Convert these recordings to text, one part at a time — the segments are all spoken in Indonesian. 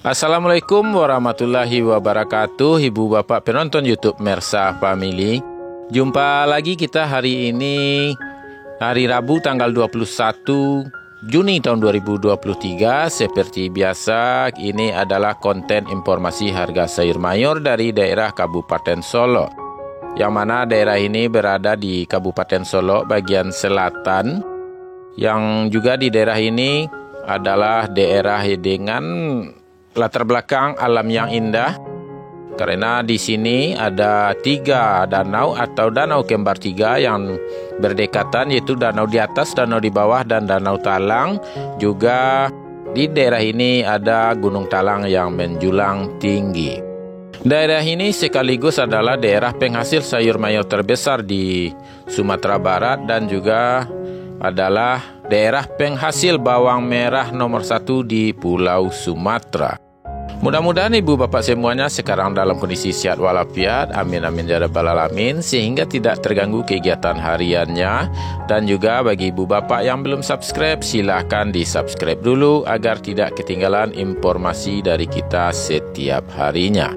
Assalamualaikum warahmatullahi wabarakatuh, Ibu Bapak penonton YouTube Mersa Family. Jumpa lagi kita hari ini, hari Rabu tanggal 21 Juni tahun 2023. Seperti biasa, ini adalah konten informasi harga sayur mayur dari daerah Kabupaten Solo, yang mana daerah ini berada di Kabupaten Solo bagian selatan, yang juga di daerah ini adalah daerah dengan latar belakang alam yang indah, karena di sini ada 3 danau atau danau kembar 3 yang berdekatan, yaitu danau di atas, danau di bawah, dan danau Talang. Juga di daerah ini ada Gunung Talang yang menjulang tinggi. Daerah ini sekaligus adalah daerah penghasil sayur mayur terbesar di Sumatera Barat dan juga adalah daerah penghasil bawang merah nomor 1 di Pulau Sumatera. Mudah-mudahan ibu bapak semuanya sekarang dalam kondisi sehat walafiat, amin amin ya rabbal alamin, sehingga tidak terganggu kegiatan hariannya. Dan juga bagi ibu bapak yang belum subscribe, silahkan di subscribe dulu agar tidak ketinggalan informasi dari kita setiap harinya.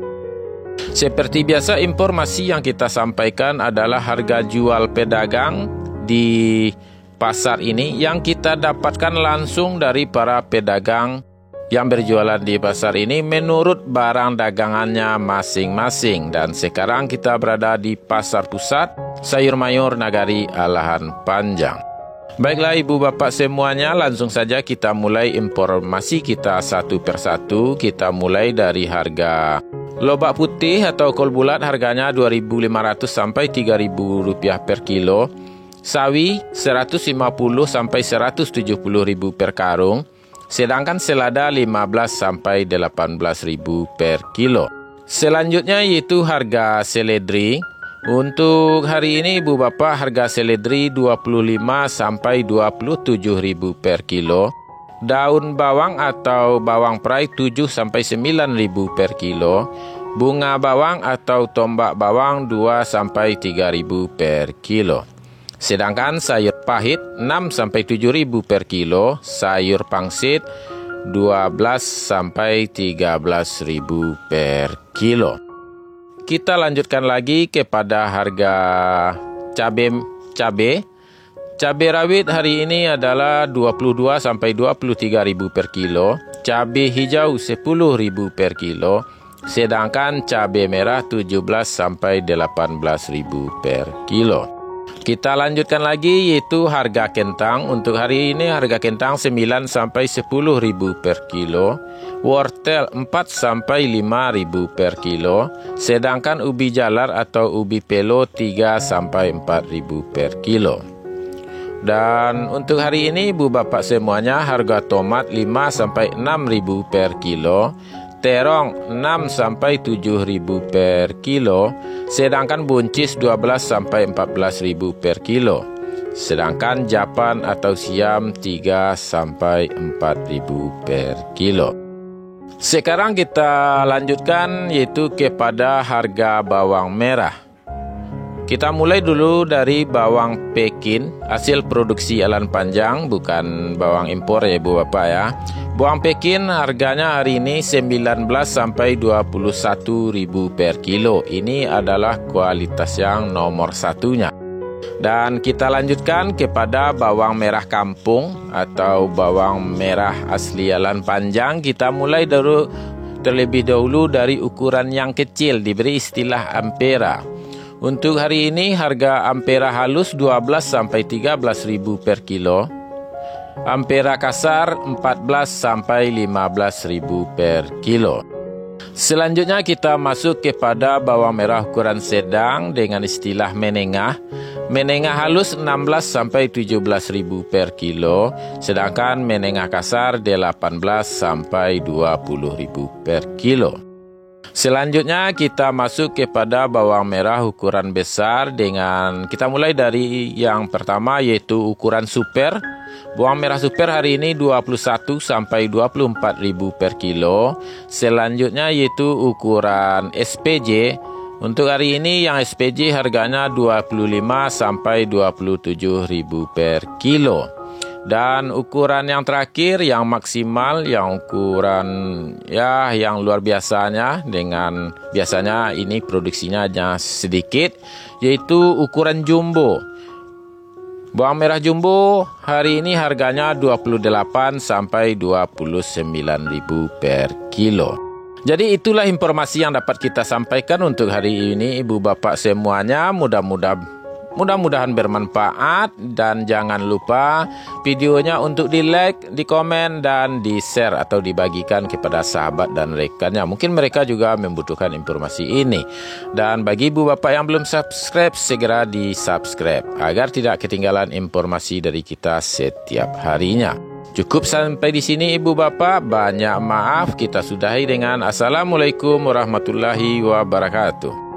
Seperti biasa, informasi yang kita sampaikan adalah harga jual pedagang di pasar ini yang kita dapatkan langsung dari para pedagang yang berjualan di pasar ini menurut barang dagangannya masing-masing. Dan sekarang kita berada di Pasar Pusat Sayur Mayur Nagari Alahan Panjang. Baiklah ibu bapak semuanya, langsung saja kita mulai informasi kita satu persatu. Kita mulai dari harga lobak putih atau kol bulat, harganya Rp2.500 sampai Rp3.000 per kilo. Sawi Rp150 sampai Rp170.000 per karung. Sedangkan selada 15 sampai 18.000 per kilo. Selanjutnya yaitu harga seledri. Untuk hari ini ibu bapak, harga seledri 25 sampai 27.000 per kilo. Daun bawang atau bawang perai 7 sampai 9.000 per kilo. Bunga bawang atau tombak bawang 2 sampai 3.000 per kilo. Sedangkan sayur pahit 6 sampai 7.000 per kilo, sayur pangsit 12 sampai 13.000 per kilo. Kita lanjutkan lagi kepada harga cabai. Cabai rawit hari ini adalah 22 sampai 23.000 per kilo, cabai hijau 10.000 per kilo, sedangkan cabai merah 17 sampai 18.000 per kilo. Kita lanjutkan lagi yaitu harga kentang. Untuk hari ini harga kentang 9 sampai 10.000 per kilo, wortel 4 sampai 5.000 per kilo, sedangkan ubi jalar atau ubi pelo 3 sampai 4.000 per kilo. Dan untuk hari ini ibu bapak semuanya, harga tomat 5 sampai 6.000 per kilo, terong 6 sampai 7.000 per kilo, sedangkan buncis 12 sampai 14.000 per kilo, sedangkan japan atau siam 3 sampai 4.000 per kilo. Sekarang kita lanjutkan yaitu kepada harga bawang merah. Kita mulai dulu dari bawang Pekin, hasil produksi Alahan Panjang, bukan bawang impor ya ibu bapak ya. Bawang Pekin harganya hari ini 19 sampai 21.000 per kilo. Ini adalah kualitas yang nomor satunya. Dan kita lanjutkan kepada bawang merah kampung atau bawang merah asli Alahan Panjang. Kita mulai terlebih dahulu dari ukuran yang kecil, diberi istilah ampera. Untuk hari ini harga ampera halus 12 sampai 13.000 per kilo. Ampera kasar 14 sampai 15.000 per kilo. Selanjutnya kita masuk kepada bawang merah ukuran sedang dengan istilah menengah. Menengah halus 16 sampai 17.000 per kilo, sedangkan menengah kasar 18 sampai 20.000 per kilo. Selanjutnya kita masuk kepada bawang merah ukuran besar dengan kita mulai dari yang pertama yaitu ukuran super. Bawang merah super hari ini 21 sampai 24.000 per kilo. Selanjutnya yaitu ukuran SPJ. Untuk hari ini yang SPJ harganya 25 sampai 27.000 per kilo. Dan ukuran yang terakhir, yang maksimal, yang ukuran yang luar biasanya, dengan biasanya ini produksinya hanya sedikit, yaitu ukuran jumbo. Bawang merah jumbo hari ini harganya 28 sampai 29.000 per kilo. Jadi itulah informasi yang dapat kita sampaikan untuk hari ini, Ibu Bapak semuanya. Mudah-mudahan bermanfaat, dan jangan lupa videonya untuk di-like, di-komen, dan di-share atau dibagikan kepada sahabat dan rekannya. Mungkin mereka juga membutuhkan informasi ini. Dan bagi Ibu Bapak yang belum subscribe, segera di-subscribe agar tidak ketinggalan informasi dari kita setiap harinya. Cukup sampai di sini Ibu Bapak, banyak maaf, kita sudahi dengan Assalamualaikum warahmatullahi wabarakatuh.